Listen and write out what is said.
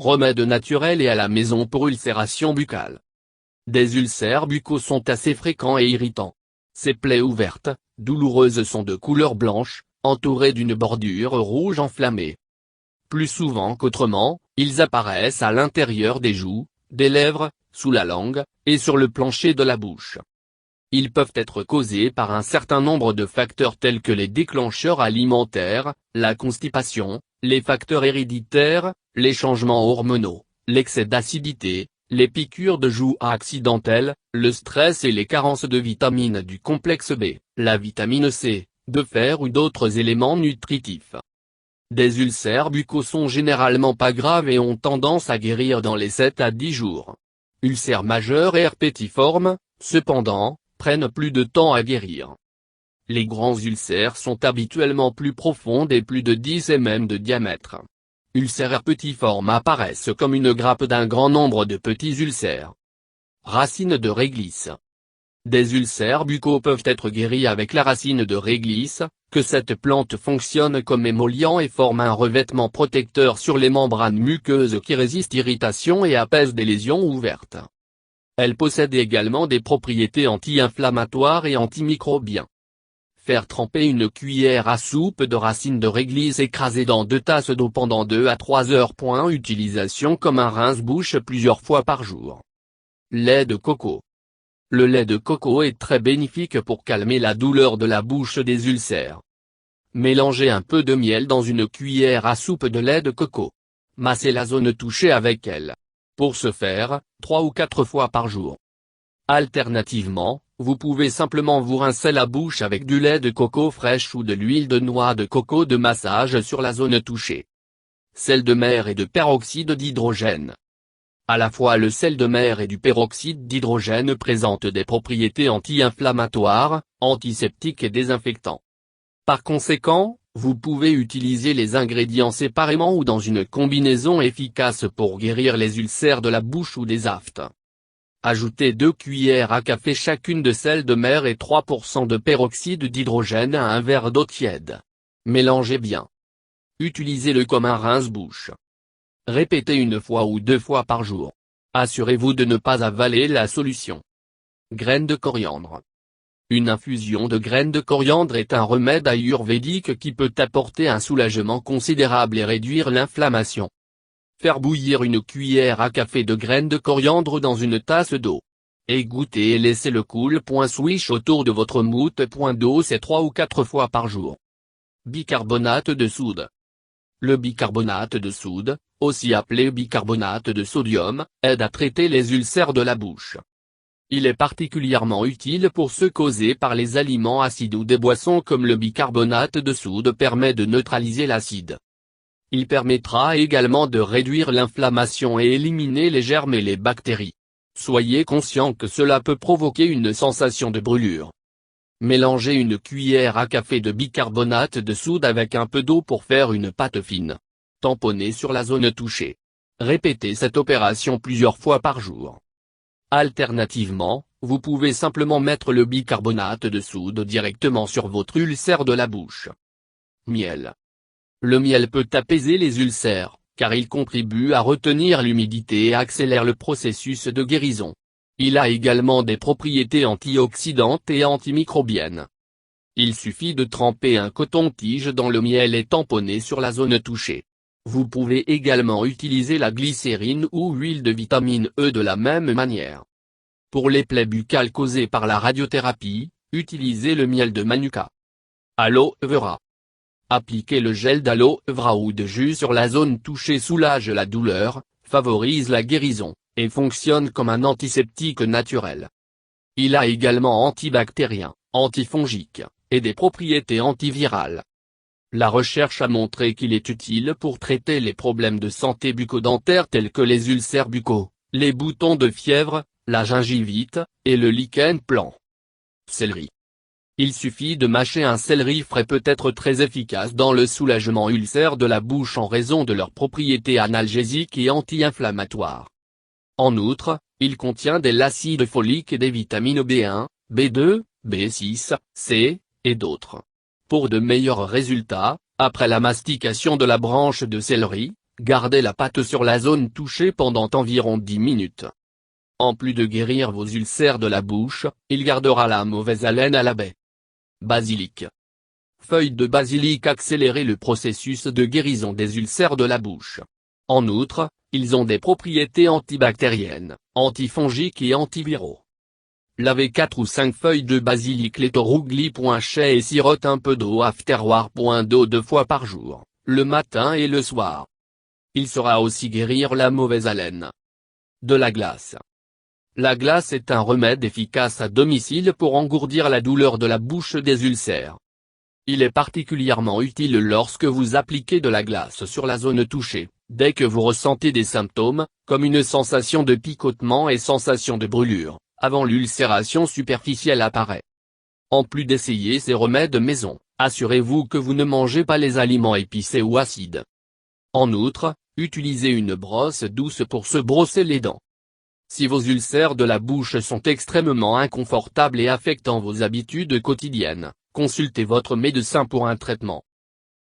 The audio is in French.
remède naturel et à la maison pour ulcération buccale. Des ulcères buccaux sont assez fréquents et irritants. Ces plaies ouvertes, douloureuses sont de couleur blanche, entourées d'une bordure rouge enflammée. Plus souvent qu'autrement, ils apparaissent à l'intérieur des joues, des lèvres, sous la langue, et sur le plancher de la bouche. Ils peuvent être causés par un certain nombre de facteurs tels que les déclencheurs alimentaires, la constipation, les facteurs héréditaires, les changements hormonaux, l'excès d'acidité, les piqûres de joues accidentelles, le stress et les carences de vitamines du complexe B, la vitamine C, de fer ou d'autres éléments nutritifs. Des ulcères buccaux sont généralement pas graves et ont tendance à guérir dans les 7 à 10 jours. Ulcères majeurs et herpétiformes, cependant, prennent plus de temps à guérir. Les grands ulcères sont habituellement plus profonds et plus de 10 mm de diamètre. Ulcères herpétiformes apparaissent comme une grappe d'un grand nombre de petits ulcères. Racine de réglisse. Des ulcères buccaux peuvent être guéris avec la racine de réglisse, que cette plante fonctionne comme émollient et forme un revêtement protecteur sur les membranes muqueuses qui résistent irritation et apaise des lésions ouvertes. Elle possède également des propriétés anti-inflammatoires et antimicrobiens. Faire tremper une cuillère à soupe de racine de réglisse écrasée dans 2 tasses d'eau pendant 2 à 3 heures. Utilisation comme un rince-bouche plusieurs fois par jour. Lait de coco. Le lait de coco est très bénéfique pour calmer la douleur de la bouche des ulcères. Mélangez un peu de miel dans une cuillère à soupe de lait de coco. Massez la zone touchée avec elle. Pour ce faire, 3 ou 4 fois par jour. Alternativement, vous pouvez simplement vous rincer la bouche avec du lait de coco fraîche ou de l'huile de noix de coco de massage sur la zone touchée. Sel de mer et de peroxyde d'hydrogène. À la fois le sel de mer et du peroxyde d'hydrogène présentent des propriétés anti-inflammatoires, antiseptiques et désinfectants. Par conséquent, vous pouvez utiliser les ingrédients séparément ou dans une combinaison efficace pour guérir les ulcères de la bouche ou des aftes. Ajoutez 2 cuillères à café chacune de sel de mer et 3% de peroxyde d'hydrogène à un verre d'eau tiède. Mélangez bien. Utilisez-le comme un rince-bouche. Répétez 1 fois ou 2 fois par jour. Assurez-vous de ne pas avaler la solution. Graines de coriandre. Une infusion de graines de coriandre est un remède ayurvédique qui peut apporter un soulagement considérable et réduire l'inflammation. Faire bouillir 1 cuillère à café de graines de coriandre dans une tasse d'eau. Égouttez et laissez-le couler. Swish autour de votre moute. D'eau c'est 3 ou 4 fois par jour. Bicarbonate de soude. Le bicarbonate de soude, aussi appelé bicarbonate de sodium, aide à traiter les ulcères de la bouche. Il est particulièrement utile pour ceux causés par les aliments acides ou des boissons comme le bicarbonate de soude permet de neutraliser l'acide. Il permettra également de réduire l'inflammation et éliminer les germes et les bactéries. Soyez conscient que cela peut provoquer une sensation de brûlure. Mélangez 1 cuillère à café de bicarbonate de soude avec un peu d'eau pour faire une pâte fine. Tamponnez sur la zone touchée. Répétez cette opération plusieurs fois par jour. Alternativement, vous pouvez simplement mettre le bicarbonate de soude directement sur votre ulcère de la bouche. Miel. Le miel peut apaiser les ulcères, car il contribue à retenir l'humidité et accélère le processus de guérison. Il a également des propriétés antioxydantes et antimicrobiennes. Il suffit de tremper un coton-tige dans le miel et tamponner sur la zone touchée. Vous pouvez également utiliser la glycérine ou huile de vitamine E de la même manière. Pour les plaies buccales causées par la radiothérapie, utilisez le miel de manuka. Aloe vera. Appliquer le gel d'aloe vera ou de jus sur la zone touchée soulage la douleur, favorise la guérison, et fonctionne comme un antiseptique naturel. Il a également antibactérien, antifongique, et des propriétés antivirales. La recherche a montré qu'il est utile pour traiter les problèmes de santé bucco-dentaire tels que les ulcères buccaux, les boutons de fièvre, la gingivite, et le lichen plan. Céleri. Il suffit de mâcher un céleri frais peut être très efficace dans le soulagement ulcère de la bouche en raison de leurs propriétés analgésiques et anti-inflammatoires. En outre, il contient de l'acide folique et des vitamines B1, B2, B6, C, et d'autres. Pour de meilleurs résultats, après la mastication de la branche de céleri, Gardez la pâte sur la zone touchée pendant environ 10 minutes. En plus de guérir vos ulcères de la bouche, il gardera la mauvaise haleine à la baie. Basilic. Feuilles de basilic accélérer le processus de guérison des ulcères de la bouche. En outre, ils ont des propriétés antibactériennes, antifongiques et antiviraux. Lavez 4 ou 5 feuilles de basilic letourugli.chai et sirote un peu d'eau afterwar.d'eau 2 fois par jour, le matin et le soir. Il saura aussi guérir la mauvaise haleine. De la glace. La glace est un remède efficace à domicile pour engourdir la douleur de la bouche des ulcères. Il est particulièrement utile lorsque vous appliquez de la glace sur la zone touchée, dès que vous ressentez des symptômes, comme une sensation de picotement et sensation de brûlure, avant l'ulcération superficielle apparaît. En plus d'essayer ces remèdes maison, assurez-vous que vous ne mangez pas les aliments épicés ou acides. En outre, utilisez une brosse douce pour se brosser les dents. Si vos ulcères de la bouche sont extrêmement inconfortables et affectant vos habitudes quotidiennes, consultez votre médecin pour un traitement.